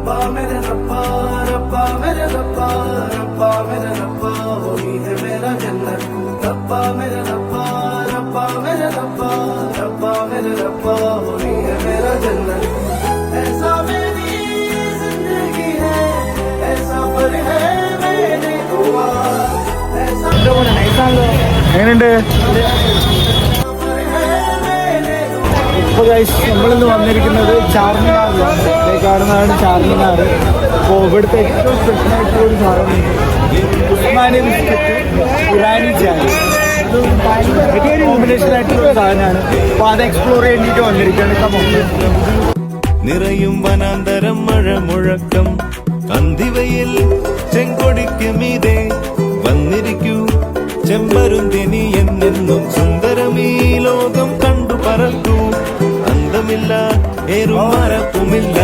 रब्बा मेरे रब्बा रब्बा मेरे रब्बा रब्बा मेरे रब्बा होगी है मेरा जन्नत रब्बा मेरे रब्बा रब्बा मेरे रब्बा रब्बा मेरे रब्बा होगी है मेरा जन्नत ऐसा मेरी जिंदगी है ऐसा पर है मेरी दुआ ऐसा എങ്ങനെയുണ്ട്? ഇപ്പൊ ഗൈസ് നമ്മളിന്ന് വന്നിരിക്കുന്നത് ചാർമിനാറിലാണ്. കാണുന്നതാണ് ചാർമിനാർ. അപ്പോൾ ഇവിടുത്തെ ഏറ്റവും സ്പെഷ്യൽ ആയിട്ടുള്ള ഒരു സാധനം ഉസ്മാനി ബിസ്ക്കറ്റ് ഇറാനി ചായ. വലിയൊരു കോമ്പിനേഷൻ ആയിട്ടുള്ള ഒരു സാധനമാണ്. അപ്പോൾ അത് എക്സ്പ്ലോർ ചെയ്തിട്ട് വന്നിരിക്കുകയാണ്. നിറയും വനാന്തരം മഴ മുഴക്കം അന്തിവയിൽ ചെങ്കൊടിക്ക് മീതെ വന്നിരിക്കൂ ചെമ്പരുന്തിനി എന്നെന്നും സുന്ദരമീ ലോകം കണ്ടു പറക്കൂ അന്തമില്ല ഏറും മറക്കുമില്ല.